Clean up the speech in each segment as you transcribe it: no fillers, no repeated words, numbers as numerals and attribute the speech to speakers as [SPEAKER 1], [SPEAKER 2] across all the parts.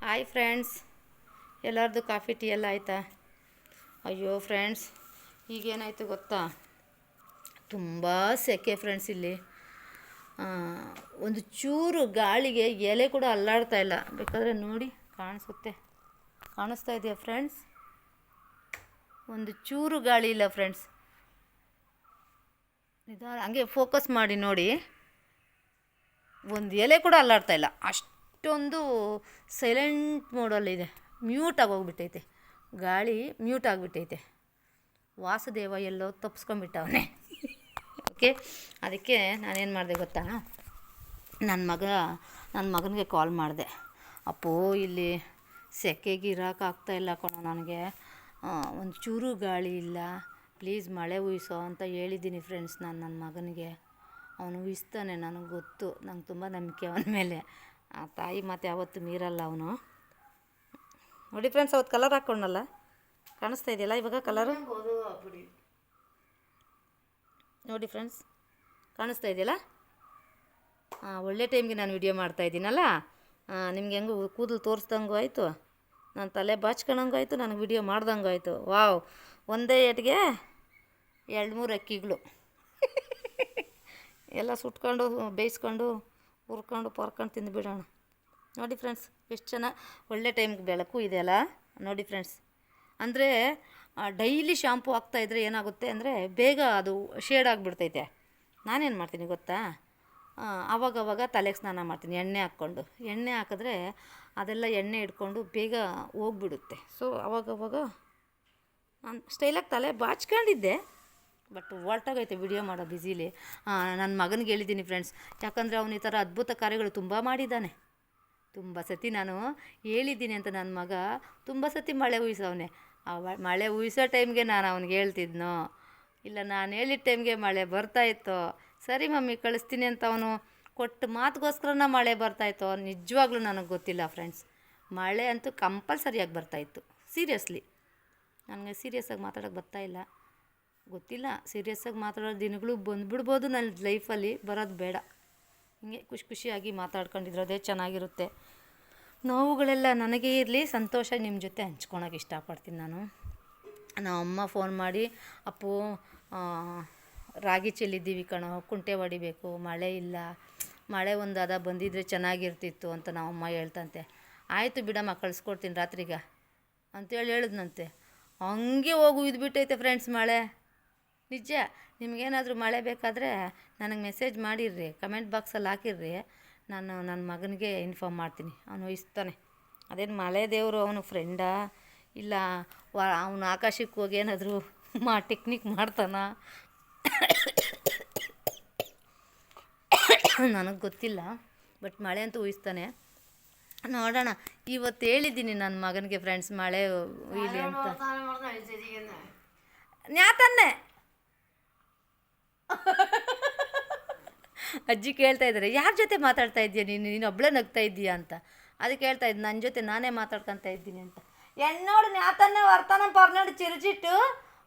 [SPEAKER 1] Hi friends, ಎಲ್ಲರದ್ದು coffee tea ಎಲ್ಲ ಆಯಿತಾ? ಅಯ್ಯೋ ಫ್ರೆಂಡ್ಸ್, ಈಗೇನಾಯಿತು ಗೊತ್ತಾ? ತುಂಬ ಸೆಕೆ ಫ್ರೆಂಡ್ಸ್. ಇಲ್ಲಿ ಒಂದು ಚೂರು ಗಾಳಿಗೆ ಎಲೆ ಕೂಡ ಅಲ್ಲಾಡ್ತಾ ಇಲ್ಲ. ಬೇಕಾದರೆ ನೋಡಿ, ಕಾಣಿಸ್ತಾ ಇದೆಯಾ ಫ್ರೆಂಡ್ಸ್? ಒಂದು ಚೂರು ಗಾಳಿ ಇಲ್ಲ ಫ್ರೆಂಡ್ಸ್. ಹಂಗೆ ಫೋಕಸ್ ಮಾಡಿ ನೋಡಿ, ಒಂದು ಎಲೆ ಕೂಡ ಅಲ್ಲಾಡ್ತಾ ಇಲ್ಲ. ಅಷ್ಟೊಂದು ಸೈಲೆಂಟ್ ಮೋಡಲ್ಲಿದೆ. ಮ್ಯೂಟ್ ಆಗೋಗ್ಬಿಟ್ಟೈತೆ, ಗಾಳಿ ಮ್ಯೂಟ್ ಆಗಿಬಿಟ್ಟೈತೆ. ವಾಸುದೇವ ಎಲ್ಲೋ ತಪ್ಪಿಸ್ಕೊಂಡ್ಬಿಟ್ಟವನೇ. ಓಕೆ, ಅದಕ್ಕೆ ನಾನೇನು ಮಾಡಿದೆ ಗೊತ್ತಾ? ನನ್ನ ಮಗನಿಗೆ ಕಾಲ್ ಮಾಡಿದೆ. ಅಪ್ಪೋ, ಇಲ್ಲಿ ಸೆಕೆಗೆ ಇರೋಕ್ಕಾಗ್ತಾಯಿಲ್ಲ ಕಣೋ ನನಗೆ, ಒಂದು ಚೂರು ಗಾಳಿ ಇಲ್ಲ, ಪ್ಲೀಸ್ ಮಳೆ ಉಯಿಸೋ ಅಂತ ಹೇಳಿದ್ದೀನಿ ಫ್ರೆಂಡ್ಸ್. ನಾನು ನನ್ನ ಮಗನಿಗೆ, ಅವನು ಉಯಿಸ್ತಾನೆ, ನನಗೆ ಗೊತ್ತು. ನಂಗೆ ತುಂಬ ನಂಬಿಕೆ ಅವನ ಮೇಲೆ. ಆ ತಾಯಿ ಮಾತು ಯಾವತ್ತೂ ಮೀರಲ್ಲ ಅವನು. ನೋಡಿ ಫ್ರೆಂಡ್ಸ್, ಅವತ್ತು ಕಲರ್ ಹಾಕ್ಕೊಂಡಲ್ಲ, ಕಾಣಿಸ್ತಾ ಇದೆಯಲ್ಲ ಇವಾಗ ಕಲರು? ನೋಡಿ ಫ್ರೆಂಡ್ಸ್, ಕಾಣಿಸ್ತಾ ಇದೆಯಲ್ಲ? ಒಳ್ಳೆ ಟೈಮ್ಗೆ ನಾನು ವಿಡಿಯೋ ಮಾಡ್ತಾಯಿದ್ದೀನಲ್ಲ, ನಿಮ್ಗೆ ಹೆಂಗೂ ಕೂದಲು ತೋರಿಸ್ದಂಗೂ ಆಯಿತು, ನಾನು ತಲೆ ಬಾಚ್ಕೊಳಂಗೂ ಆಯಿತು, ನನಗೆ ವಿಡಿಯೋ ಮಾಡ್ದಂಗೂ ಆಯಿತು. ವಾವ್, ಒಂದೇ ಏಟಿಗೆ 2-3 ಅಕ್ಕಿಗಳು ಎಲ್ಲ ಸುಟ್ಕೊಂಡು ಬೇಯಿಸ್ಕೊಂಡು ಹುರ್ಕೊಂಡು ಪರ್ಕೊಂಡು ತಿಂದುಬಿಡೋಣ. ನೋಡಿ ಫ್ರೆಂಡ್ಸ್, ಎಷ್ಟು ಚೆನ್ನಾಗಿ ಒಳ್ಳೆ ಟೈಮ್ಗೆ ಬೆಳಕು ಇದೆಯಲ್ಲ. ನೋಡಿ ಫ್ರೆಂಡ್ಸ್, ಅಂದರೆ ಡೈಲಿ ಶಾಂಪು ಹಾಕ್ತಾಯಿದ್ರೆ ಏನಾಗುತ್ತೆ ಅಂದರೆ ಬೇಗ ಅದು ಶೇಡ್ ಆಗಿಬಿಡ್ತೈತೆ. ನಾನೇನು ಮಾಡ್ತೀನಿ ಗೊತ್ತಾ? ಆವಾಗವಾಗ ತಲೆಗೆ ಸ್ನಾನ ಮಾಡ್ತೀನಿ, ಎಣ್ಣೆ ಹಾಕಿದ್ರೆ ಅದೆಲ್ಲ ಎಣ್ಣೆ ಹಿಡ್ಕೊಂಡು ಬೇಗ ಹೋಗ್ಬಿಡುತ್ತೆ. ಸೊ ಅವಾಗವಾಗ ನಾನು ಸ್ಟೈಲಾಗಿ ತಲೆ ಬಾಚ್ಕೊಂಡಿದ್ದೆ, ಬಟ್ ಹೊರ್ಟಾಗೈತೆ ವಿಡಿಯೋ ಮಾಡೋ ಬ್ಯುಸಿಲಿ. ನನ್ನ ಮಗನಿಗೆ ಹೇಳಿದ್ದೀನಿ ಫ್ರೆಂಡ್ಸ್, ಯಾಕಂದರೆ ಅವನು ಈ ಥರ ಅದ್ಭುತ ಕಾರ್ಯಗಳು ತುಂಬ ಮಾಡಿದ್ದಾನೆ. ತುಂಬ ಸತಿ ನಾನು ಹೇಳಿದ್ದೀನಿ ಅಂತ ನನ್ನ ಮಗ ತುಂಬ ಸತಿ ಮಳೆ ಉಯಿಸವನೆ. ಮಳೆ ಉಯಿಸೋ ಟೈಮ್ಗೆ ನಾನು ಅವ್ನಿಗೆ ಹೇಳ್ತಿದ್ನೋ, ಇಲ್ಲ ನಾನು ಹೇಳಿದ ಟೈಮ್ಗೆ ಮಳೆ ಬರ್ತಾಯಿತ್ತೋ, ಸರಿ ಮಮ್ಮಿ ಕಳಿಸ್ತೀನಿ ಅಂತ ಅವನು ಕೊಟ್ಟು ಮಾತಿಗೋಸ್ಕರನ ಮಳೆ ಬರ್ತಾಯಿತ್ತೋ ನಿಜವಾಗ್ಲೂ ನನಗೆ ಗೊತ್ತಿಲ್ಲ ಫ್ರೆಂಡ್ಸ್. ಮಳೆ ಅಂತೂ ಕಂಪಲ್ಸರಿಯಾಗಿ ಬರ್ತಾಯಿತ್ತು. ಸೀರಿಯಸ್ಲಿ, ನನಗೆ ಸೀರಿಯಸ್ಸಾಗಿ ಮಾತಾಡೋಕ್ಕೆ ಬರ್ತಾಯಿಲ್ಲ, ಗೊತ್ತಿಲ್ಲ. ಸೀರಿಯಸ್ಸಾಗಿ ಮಾತಾಡೋ ದಿನಗಳು ಬಂದುಬಿಡ್ಬೋದು ನನ್ನ ಲೈಫಲ್ಲಿ, ಬರೋದು ಬೇಡ. ಹಿಂಗೆ ಖುಷಿಯಾಗಿ ಮಾತಾಡ್ಕೊಂಡಿರೋದೇ ಚೆನ್ನಾಗಿರುತ್ತೆ. ನೋವುಗಳೆಲ್ಲ ನನಗೇ ಇರಲಿ, ಸಂತೋಷ ನಿಮ್ಮ ಜೊತೆ ಹಂಚ್ಕೊಳಕ್ಕೆ ಇಷ್ಟಪಡ್ತೀನಿ ನಾನು. ಅಮ್ಮ ಫೋನ್ ಮಾಡಿ, ಅಪ್ಪು ರಾಗಿ ಚೆಲ್ಲಿದ್ದೀವಿ ಕಣೋ, ಕುಂಟೆ ಹೊಡಿಬೇಕು, ಮಳೆ ಇಲ್ಲ, ಮಳೆ ಒಂದು ಅದ ಬಂದಿದ್ದರೆ ಚೆನ್ನಾಗಿರ್ತಿತ್ತು ಅಂತ ನಮ್ಮಮ್ಮ ಹೇಳ್ತಂತೆ. ಆಯಿತು ಬಿಡಮ್ಮ, ಕಳಿಸ್ಕೊಡ್ತೀನಿ ರಾತ್ರಿಗೆ ಅಂತೇಳಿ ಹೇಳಿದ್ನಂತೆ. ಹಂಗೆ ಹೋಗಿ ಉಯ್ದುಬಿಟ್ಟೈತೆ ಫ್ರೆಂಡ್ಸ್ ಮಳೆ. ನಿಜ, ನಿಮಗೇನಾದರೂ ಮಳೆ ಬೇಕಾದರೆ ನನಗೆ ಮೆಸೇಜ್ ಮಾಡಿರ್ರಿ, ಕಮೆಂಟ್ ಬಾಕ್ಸಲ್ಲಿ ಹಾಕಿರ್ರಿ, ನಾನು ನನ್ನ ಮಗನಿಗೆ ಇನ್ಫಾರ್ಮ್ ಮಾಡ್ತೀನಿ, ಅವನು ಉಯಿಸ್ತಾನೆ. ಅದೇನು ಮಳೆ ದೇವರು ಅವನು ಫ್ರೆಂಡಾ, ಇಲ್ಲ ಅವನು ಆಕಾಶಕ್ಕೆ ಹೋಗಿ ಏನಾದರೂ ಟೆಕ್ನಿಕ್ ಮಾಡ್ತಾನ ನನಗೆ ಗೊತ್ತಿಲ್ಲ, ಬಟ್ ಮಳೆ ಅಂತೂ ಉಯಿಸ್ತಾನೆ. ನೋಡೋಣ. ಇವತ್ತು ಹೇಳಿದ್ದೀನಿ ನನ್ನ ಮಗನಿಗೆ ಫ್ರೆಂಡ್ಸ್, ಮಳೆ ಉಯ್ಲಿ ಅಂತ. ನ್ಯಾತನ್ನೇ ಅಜ್ಜಿ ಕೇಳ್ತಾ ಇದ್ದಾರೆ, ಯಾರ ಜೊತೆ ಮಾತಾಡ್ತಾ ಇದ್ದೀಯ ನೀನು ಒಬ್ಬಳೇ ನಗ್ತಾ ಇದ್ದೀಯಾ ಅಂತ. ಅದಕ್ಕೆ ಹೇಳ್ತಾ ಇದ್ದು, ನನ್ನ ಜೊತೆ ನಾನೇ ಮಾತಾಡ್ಕೊತಾ ಇದ್ದೀನಿ ಅಂತ. എന്നോട് ഞാൻ തന്നെ വർത്തമാനം പറഞ്ഞോണ്ട് ചിരിച്ചിട്ട്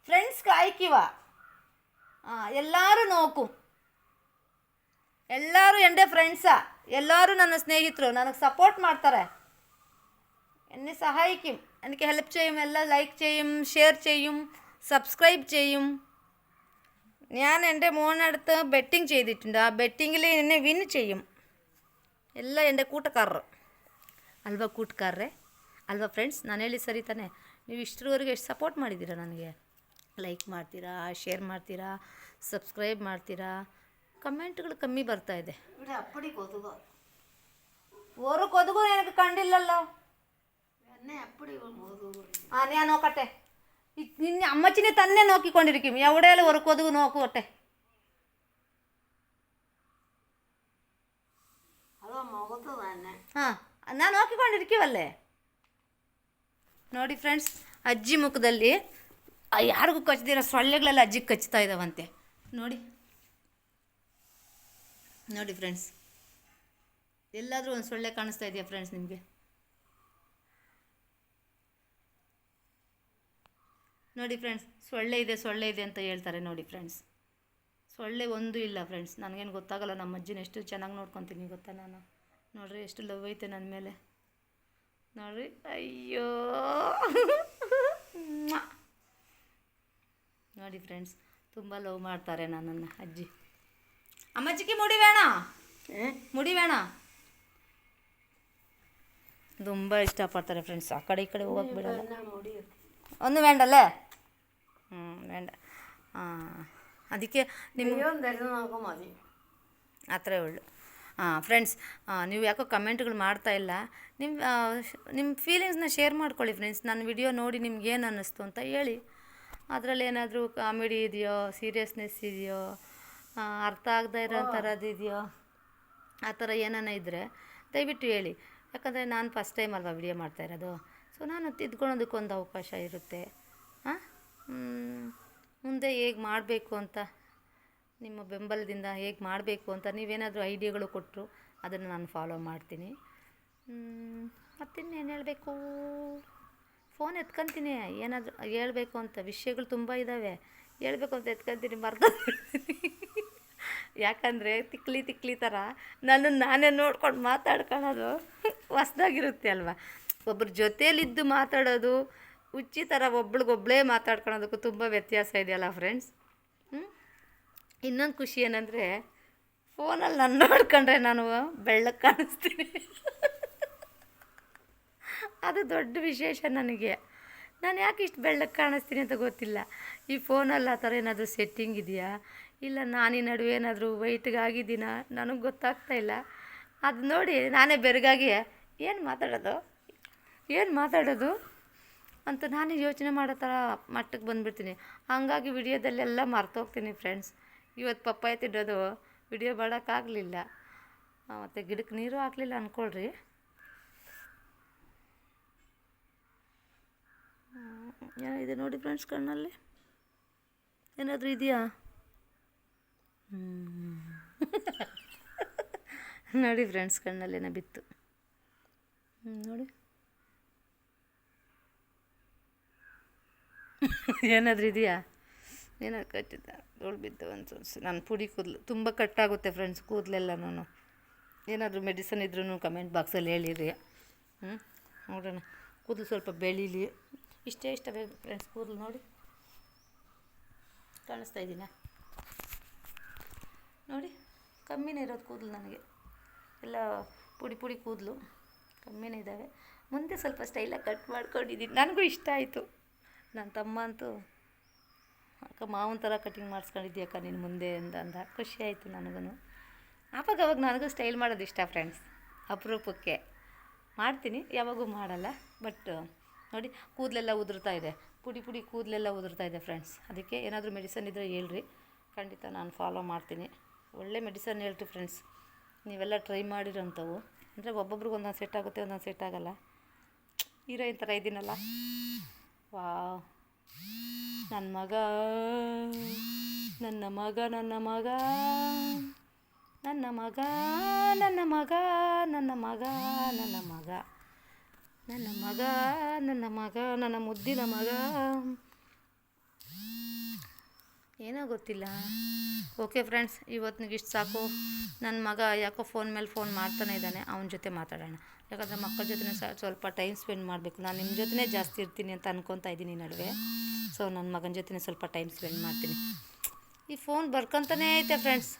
[SPEAKER 1] ഫ്രണ്ട്സ് അയക്കുക. എല്ലാവരും നോക്കും, എല്ലാവരും എൻ്റെ ഫ്രണ്ട്സാ, എല്ലാവരും ನನ್ನ ಸ್ನೇಹಿತರು, ನನಗೆ സപ്പോർട്ട് ಮಾಡ್ತಾರೆ, എന്നെ സഹായിക്കും, എനിക്ക് ഹെൽപ്പ് ചെയ്യും, എല്ലാം ലൈക്ക് ചെയ്യും, ഷെയർ ചെയ്യും, സബ്സ്ക്രൈബ് ചെയ്യും. ഞാൻ എൻ്റെ മോനടുത്ത് ബെറ്റിംഗ് ചെയ്തിട്ടുണ്ട്, ആ ബെറ്റിങ്ങിൽ എന്നെ വിൻ ചെയ്യും. ಎಲ್ಲ എൻ്റെ കൂട്ടുകാരರು ಅಲ್ವಾ, ಕೂಟ್ಕಾರ್ರೆ ಅಲ್ವಾ ಫ್ರೆಂಡ್ಸ್? ನಾನು ಹೇಳಿ ಸರಿ ತಾನೆ? ನೀವು ಇಷ್ಟರವರೆಗೆ ಎಷ್ಟು ಸಪೋರ್ಟ್ ಮಾಡಿದ್ದೀರಾ ನನಗೆ? ಲೈಕ್ ಮಾಡ್ತೀರಾ, ಶೇರ್ ಮಾಡ್ತೀರಾ, ಸಬ್ಸ್ಕ್ರೈಬ್ ಮಾಡ್ತೀರಾ. ಕಮೆಂಟ್ಗಳು ಕಮ್ಮಿ ಬರ್ತಾಯಿದೆ.
[SPEAKER 2] ಅಪ್ಪಡಿ ಕೊದುಗೋ
[SPEAKER 1] ഒരു കൊതുകും എനിക്ക് കണ്ടില്ലല്ലോ.
[SPEAKER 2] എന്നെ അപ്പടി
[SPEAKER 1] ഞാൻ നോക്കട്ടെ. നിന്നെ അമ്മച്ചിനെ തന്നെ നോക്കിക്കൊണ്ടിരിക്കും, എവിടെയാലും ഒരു കൊതുക് നോക്കട്ടെ.
[SPEAKER 2] അതോ മുഖത്ത് തന്നെ.
[SPEAKER 1] ನಾನು ನೋಕಿಕೊಂಡಿರ್ತೀವಲ್ಲೇ. ನೋಡಿ ಫ್ರೆಂಡ್ಸ್, ಅಜ್ಜಿ ಮುಖದಲ್ಲಿ ಯಾರಿಗೂ ಕಚ್ಚದಿರೋ ಸೊಳ್ಳೆಗಳೆಲ್ಲ ಅಜ್ಜಿಗೆ ಕಚ್ತಾ ಇದ್ದಾವಂತೆ. ನೋಡಿ ನೋಡಿ ಫ್ರೆಂಡ್ಸ್, ಎಲ್ಲಾದರೂ ಒಂದು ಸೊಳ್ಳೆ ಕಾಣಿಸ್ತಾ ಇದೆಯಾ ಫ್ರೆಂಡ್ಸ್ ನಿಮಗೆ? ನೋಡಿ ಫ್ರೆಂಡ್ಸ್, ಸೊಳ್ಳೆ ಇದೆ ಅಂತ ಹೇಳ್ತಾರೆ. ನೋಡಿ ಫ್ರೆಂಡ್ಸ್, ಸೊಳ್ಳೆ ಒಂದು ಇಲ್ಲ ಫ್ರೆಂಡ್ಸ್. ನನಗೇನು ಗೊತ್ತಾಗಲ್ಲ, ನಮ್ಮ ಅಜ್ಜಿನ ಎಷ್ಟು ಚೆನ್ನಾಗಿ ನೋಡ್ಕೊತೀನಿ ಗೊತ್ತಾ ನಾನು. ನೋಡ್ರಿ ಎಷ್ಟು ಲವ್ ಐತೆ ನನ್ನ ಮೇಲೆ. ನೋಡ್ರಿ ಅಯ್ಯೋ ನೋಡಿ ಫ್ರೆಂಡ್ಸ್, ತುಂಬ ಲವ್ ಮಾಡ್ತಾರೆ ನನ್ನನ್ನು ಅಜ್ಜಿ. ಅಮ್ಮಜ್ಜಿಗೆ ಮುಡಿ ಬೇಡ, ಮುಡಿ ಬೇಡ, ತುಂಬ ಇಷ್ಟಪಡ್ತಾರೆ ಫ್ರೆಂಡ್ಸ್. ಆ ಕಡೆ ಈ ಕಡೆ ಹೋಗಕ್ಕೆ ಬಿಡಲ್ಲ. ಒಂದು വേണ്ടല്ലേ? വേണ്ട. ಅದಕ್ಕೆ
[SPEAKER 2] മതി.
[SPEAKER 1] ಅത്രೇ ಒಳ್ಳೆ. ಫ್ರೆಂಡ್ಸ್, ನೀವು ಯಾಕೋ ಕಮೆಂಟ್ಗಳು ಮಾಡ್ತಾ ಇಲ್ಲ. ನಿಮ್ಮ ಫೀಲಿಂಗ್ಸ್ನ ಶೇರ್ ಮಾಡ್ಕೊಳ್ಳಿ ಫ್ರೆಂಡ್ಸ್. ನನ್ನ ವಿಡಿಯೋ ನೋಡಿ ನಿಮ್ಗೆ ಏನು ಅನ್ನಿಸ್ತು ಅಂತ ಹೇಳಿ. ಅದರಲ್ಲಿ ಏನಾದರೂ ಕಾಮಿಡಿ ಇದೆಯೋ, ಸೀರಿಯಸ್ನೆಸ್ ಇದೆಯೋ, ಅರ್ಥ ಆಗದೇ ಇರೋ ಥರದ್ದು ಇದೆಯೋ, ಆ ಥರ ಏನಾನ ಇದ್ದರೆ ದಯವಿಟ್ಟು ಹೇಳಿ. ಯಾಕಂದರೆ ನಾನು ಫಸ್ಟ್ ಟೈಮ್ ಅಲ್ವಾ ವಿಡಿಯೋ ಮಾಡ್ತಾಯಿರೋದು. ಸೊ ನಾನು ತಿದ್ಕೊಳ್ಳೋದಕ್ಕೊಂದು ಅವಕಾಶ ಇರುತ್ತೆ. ಮುಂದೆ ಹೇಗೆ ಮಾಡಬೇಕು ಅಂತ, ನಿಮ್ಮ ಬೆಂಬಲದಿಂದ ಹೇಗೆ ಮಾಡಬೇಕು ಅಂತ ನೀವೇನಾದರೂ ಐಡಿಯಾಗಳು ಕೊಟ್ಟರು ಅದನ್ನು ನಾನು ಫಾಲೋ ಮಾಡ್ತೀನಿ. ಮತ್ತಿನ್ನೇನು ಹೇಳಬೇಕು, ಫೋನ್ ಎತ್ಕೊತೀನಿ. ಏನಾದರೂ ಹೇಳಬೇಕು ಅಂತ ವಿಷಯಗಳು ತುಂಬ ಇದ್ದಾವೆ, ಹೇಳಬೇಕು ಅಂತ ಎತ್ಕೊತೀನಿ, ಮರ್ತೋಗ್ಬಿಡ್ತೀನಿ. ಯಾಕಂದರೆ ತಿಕ್ಲಿ ಥರ ನನ್ನನ್ನು ನಾನೇ ನೋಡ್ಕೊಂಡು ಮಾತಾಡ್ಕೊಳ್ಳೋದು ಹೊಸ್ದಾಗಿರುತ್ತೆ ಅಲ್ವಾ. ಒಬ್ಬರ ಜೊತೇಲಿದ್ದು ಮಾತಾಡೋದು, ಹುಚ್ಚಿ ಥರ ಒಬ್ಳಿಗೊಬ್ಳೇ ಮಾತಾಡ್ಕೊಳೋದಕ್ಕೂ ತುಂಬ ವ್ಯತ್ಯಾಸ ಇದೆಯಲ್ಲ ಫ್ರೆಂಡ್ಸ್. ಇನ್ನೊಂದು ಖುಷಿ ಏನಂದರೆ, ಫೋನಲ್ಲಿ ನಾನು ನೋಡ್ಕೊಂಡ್ರೆ ನಾನು ಬೆಳ್ಳಗೆ ಕಾಣಿಸ್ತೀನಿ. ಅದು ದೊಡ್ಡ ವಿಶೇಷ ನನಗೆ. ನಾನು ಯಾಕೆ ಇಷ್ಟು ಬೆಳ್ಳಗೆ ಕಾಣಿಸ್ತೀನಿ ಅಂತ ಗೊತ್ತಿಲ್ಲ. ಈ ಫೋನಲ್ಲಿ ಆ ಥರ ಏನಾದರೂ ಸೆಟ್ಟಿಂಗ್ ಇದೆಯಾ, ಇಲ್ಲ ನಾನು ಈ ನಡುವೆ ಏನಾದರೂ ವೈಟ್ಗಾಗಿದ್ದೀನಾ, ನನಗೆ ಗೊತ್ತಾಗ್ತಾ ಇಲ್ಲ. ಅದು ನೋಡಿ ನಾನೇ ಬೆರಗಾಗಿ ಏನು ಮಾತಾಡೋದು ಅಂತ ನಾನೇ ಯೋಚನೆ ಮಾಡೋ ಥರ ಮಟ್ಟಕ್ಕೆ ಬಂದುಬಿಡ್ತೀನಿ. ಹಾಗಾಗಿ ವಿಡಿಯೋದಲ್ಲೆಲ್ಲ ಮರ್ತೋಗ್ತೀನಿ ಫ್ರೆಂಡ್ಸ್. ಇವತ್ತು ಪಪ್ಪಾಯ ತಿನ್ನೋದು ವಿಡಿಯೋ ಮಾಡೋಕ್ಕಾಗಲಿಲ್ಲ, ಮತ್ತು ಗಿಡಕ್ಕೆ ನೀರು ಹಾಕಲಿಲ್ಲ ಅಂದ್ಕೊಳ್ರಿ. ಏನಿದೆ ನೋಡಿ ಫ್ರೆಂಡ್ಸ್, ಕಣ್ಣಲ್ಲಿ ಏನಾದರೂ ಇದೆಯಾ? ನೋಡಿ ಫ್ರೆಂಡ್ಸ್, ಕಣ್ಣಲ್ಲೇನೋ ಬಿತ್ತು ನೋಡಿ. ಏನಾದರೂ ಇದೆಯಾ? ಏನಾದ್ರು ಕಚ್ಚಿದ್ದ ಧೂಳು ಬಿದ್ದು ಅನ್ಸು. ನಾನು ಪುಡಿ ಕೂದಲು ತುಂಬ ಕಟ್ಟಾಗುತ್ತೆ ಫ್ರೆಂಡ್ಸ್, ಕೂದಲೆಲ್ಲನೂ. ಏನಾದರೂ ಮೆಡಿಸನ್ ಇದ್ರೂ ಕಮೆಂಟ್ ಬಾಕ್ಸಲ್ಲಿ ಹೇಳಿರಿ. ನೋಡೋಣ, ಕೂದಲು ಸ್ವಲ್ಪ ಬೆಳೀಲಿ. ಇಷ್ಟೇ ಬೇಕು ಫ್ರೆಂಡ್ಸ್ ಕೂದಲು. ನೋಡಿ ಕಾಣಿಸ್ತಾ ಇದ್ದೀನ ನೋಡಿ, ಕಮ್ಮಿನೇ ಇರೋದು ಕೂದಲು ನನಗೆ. ಎಲ್ಲ ಪುಡಿ ಕೂದಲು ಕಮ್ಮಿನೇ ಇದ್ದಾವೆ. ಮುಂದೆ ಸ್ವಲ್ಪ ಸ್ಟೈಲಾಗಿ ಕಟ್ ಮಾಡ್ಕೊಂಡಿದ್ದೀನಿ, ನನಗೂ ಇಷ್ಟ ಆಯಿತು. ನನ್ನ ತಮ್ಮ ಅಂತೂ, ಅಕ್ಕ ಮಾವನ ಥರ ಕಟಿಂಗ್ ಮಾಡಿಸ್ಕೊಂಡಿದ್ದೀಯಕ್ಕ ನೀನು ಮುಂದೆ ಅಂದ. ಖುಷಿ ಆಯಿತು ನನಗೂ. ಅವಾಗ ನನಗೂ ಸ್ಟೈಲ್ ಮಾಡೋದು ಇಷ್ಟ ಫ್ರೆಂಡ್ಸ್. ಅಪರೂಪಕ್ಕೆ ಮಾಡ್ತೀನಿ, ಯಾವಾಗೂ ಮಾಡಲ್ಲ. ಬಟ್ ನೋಡಿ, ಕೂದಲೆಲ್ಲ ಉದುರ್ತಾ ಇದೆ, ಪುಡಿ ಕೂದಲೆಲ್ಲ ಉದುರ್ತಾ ಇದೆ ಫ್ರೆಂಡ್ಸ್. ಅದಕ್ಕೆ ಏನಾದರೂ ಮೆಡಿಸನ್ ಇದ್ದರೆ ಹೇಳ್ರಿ, ಖಂಡಿತ ನಾನು ಫಾಲೋ ಮಾಡ್ತೀನಿ. ಒಳ್ಳೆ ಮೆಡಿಸನ್ ಹೇಳ್ರಿ ಫ್ರೆಂಡ್ಸ್, ನೀವೆಲ್ಲ ಟ್ರೈ ಮಾಡಿರೋಂಥವು. ಅಂದರೆ ಒಬ್ಬೊಬ್ರಿಗೆ ಒಂದೊಂದು ಸೆಟ್ ಆಗುತ್ತೆ, ಒಂದೊಂದು ಸೆಟ್ ಆಗೋಲ್ಲ. ಹೀರೋಯಿನ್ ಥರ ಇದ್ದೀನಲ್ಲ, ವಾವ್. ನನ್ನ ಮಗ ನನ್ನ ಮಗ ನನ್ನ ಮಗ ನನ್ನ ಮಗ ನನ್ನ ಮಗ ನನ್ನ ಮಗ ನನ್ನ ಮಗ ನನ್ನ ಮಗ ನನ್ನ ಮಗ ನನ್ನ ಮುದ್ದಿನ ಮಗ. ಏನೋ ಗೊತ್ತಿಲ್ಲ. ಓಕೆ ಫ್ರೆಂಡ್ಸ್, ಇವತ್ತಿಗೆ ಇಷ್ಟು ಸಾಕು. ನನ್ನ ಮಗ ಯಾಕೋ ಫೋನ್ ಮೇಲೆ ಫೋನ್ ಮಾಡ್ತಾನೆ ಇದ್ದಾನೆ, ಅವನ ಜೊತೆ ಮಾತಾಡೋಣ. ಯಾಕಂದರೆ ಮಕ್ಕಳ ಜೊತೆ ಸ್ವಲ್ಪ ಟೈಮ್ ಸ್ಪೆಂಡ್ ಮಾಡಬೇಕು. ನಾನು ನಿಮ್ಮ ಜೊತೆ ಜಾಸ್ತಿ ಇರ್ತೀನಿ ಅಂತ ಅನ್ಕೊತಾ ಇದ್ದೀನಿ ನಡುವೆ. ಸೊ ನನ್ನ ಮಗನ ಜೊತೆ ಸ್ವಲ್ಪ ಟೈಮ್ ಸ್ಪೆಂಡ್ ಮಾಡ್ತೀನಿ. ಈ ಫೋನ್ ಬರ್ಕೊತಾನೇ ಐತೆ ಫ್ರೆಂಡ್ಸ್.